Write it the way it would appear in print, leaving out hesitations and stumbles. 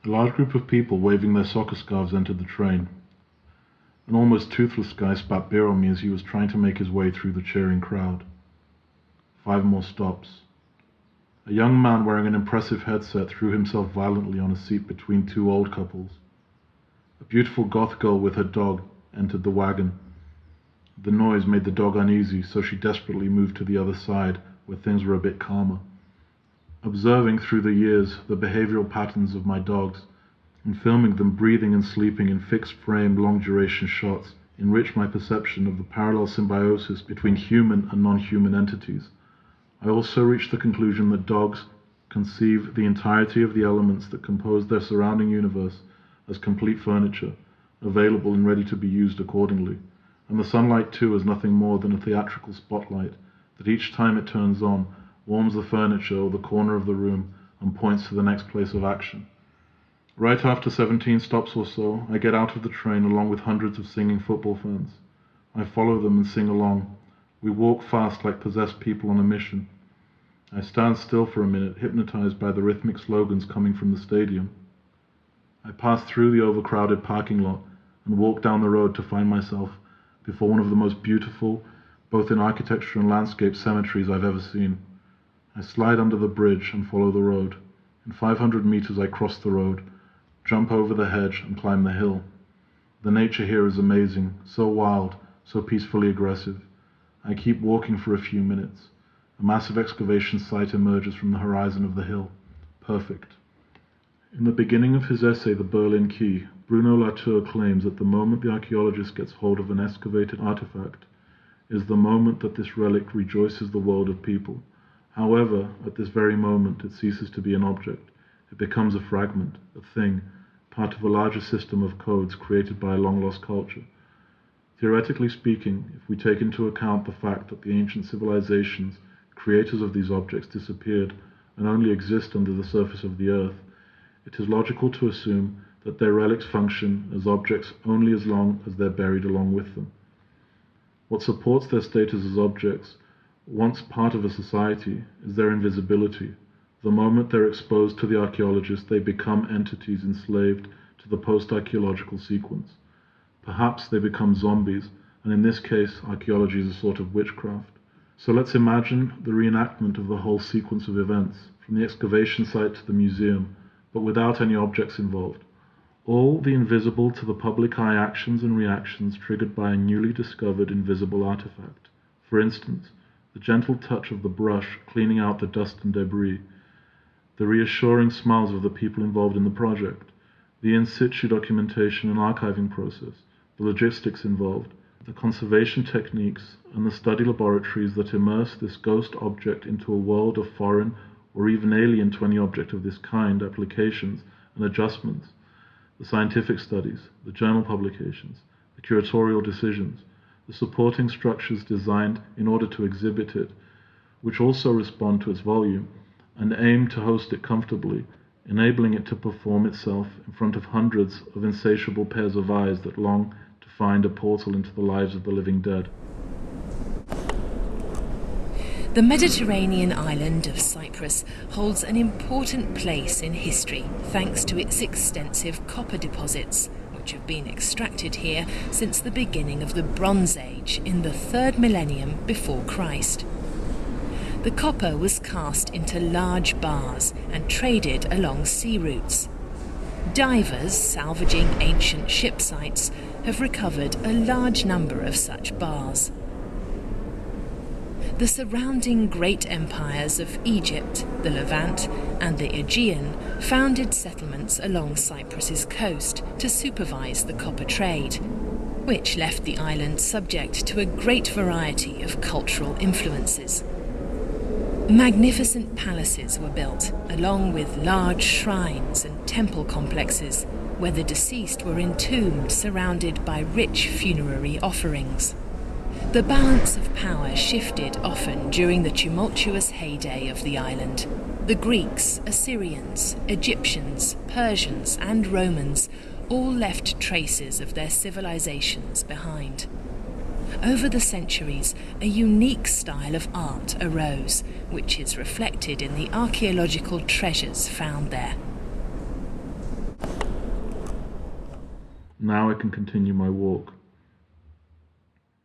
A large group of people waving their soccer scarves entered the train. An almost toothless guy spat beer on me as he was trying to make his way through the cheering crowd. 5 more stops. A young man wearing an impressive headset threw himself violently on a seat between 2 old couples. A beautiful goth girl with her dog entered the wagon. The noise made the dog uneasy, so she desperately moved to the other side, where things were a bit calmer. Observing through the years the behavioral patterns of my dogs, and filming them breathing and sleeping in fixed-frame, long-duration shots, enriched my perception of the parallel symbiosis between human and non-human entities. I also reached the conclusion that dogs conceive the entirety of the elements that compose their surrounding universe as complete furniture, available and ready to be used accordingly, and the sunlight too is nothing more than a theatrical spotlight that each time it turns on warms the furniture or the corner of the room and points to the next place of action. Right after 17 stops or so, I get out of the train along with hundreds of singing football fans. I follow them and sing along. We walk fast like possessed people on a mission. I stand still for a minute, hypnotized by the rhythmic slogans coming from the stadium. I pass through the overcrowded parking lot and walk down the road to find myself before one of the most beautiful, both in architecture and landscape, cemeteries I've ever seen. I slide under the bridge and follow the road. In 500 meters I cross the road, jump over the hedge and climb the hill. The nature here is amazing, so wild, so peacefully aggressive. I keep walking for a few minutes. A massive excavation site emerges from the horizon of the hill. Perfect. In the beginning of his essay, The Berlin Key, Bruno Latour claims that the moment the archaeologist gets hold of an excavated artifact is the moment that this relic rejoices the world of people. However, at this very moment, it ceases to be an object. It becomes a fragment, a thing, part of a larger system of codes created by a long-lost culture. Theoretically speaking, if we take into account the fact that the ancient civilizations, creators of these objects, disappeared and only exist under the surface of the earth, it is logical to assume that their relics function as objects only as long as they're buried along with them. What supports their status as objects, once part of a society, is their invisibility. The moment they're exposed to the archaeologist, they become entities enslaved to the post-archaeological sequence. Perhaps they become zombies, and in this case, archaeology is a sort of witchcraft. So let's imagine the reenactment of the whole sequence of events, from the excavation site to the museum, but without any objects involved. All the invisible to the public eye actions and reactions triggered by a newly discovered invisible artifact. For instance, the gentle touch of the brush cleaning out the dust and debris, the reassuring smiles of the people involved in the project, the in situ documentation and archiving process, the logistics involved, the conservation techniques, and the study laboratories that immerse this ghost object into a world of foreign or even alien to any object of this kind applications and adjustments, the scientific studies, the journal publications, the curatorial decisions, the supporting structures designed in order to exhibit it, which also respond to its volume and aim to host it comfortably, enabling it to perform itself in front of hundreds of insatiable pairs of eyes that long to find a portal into the lives of the living dead. The Mediterranean island of Cyprus holds an important place in history thanks to its extensive copper deposits, which have been extracted here since the beginning of the Bronze Age in the 3rd millennium before Christ. The copper was cast into large bars and traded along sea routes. Divers salvaging ancient ship sites have recovered a large number of such bars. The surrounding great empires of Egypt, the Levant, and the Aegean founded settlements along Cyprus's coast to supervise the copper trade, which left the island subject to a great variety of cultural influences. Magnificent palaces were built, along with large shrines and temple complexes, where the deceased were entombed surrounded by rich funerary offerings. The balance of power shifted often during the tumultuous heyday of the island. The Greeks, Assyrians, Egyptians, Persians, and Romans all left traces of their civilizations behind. Over the centuries, a unique style of art arose, which is reflected in the archaeological treasures found there. Now I can continue my walk.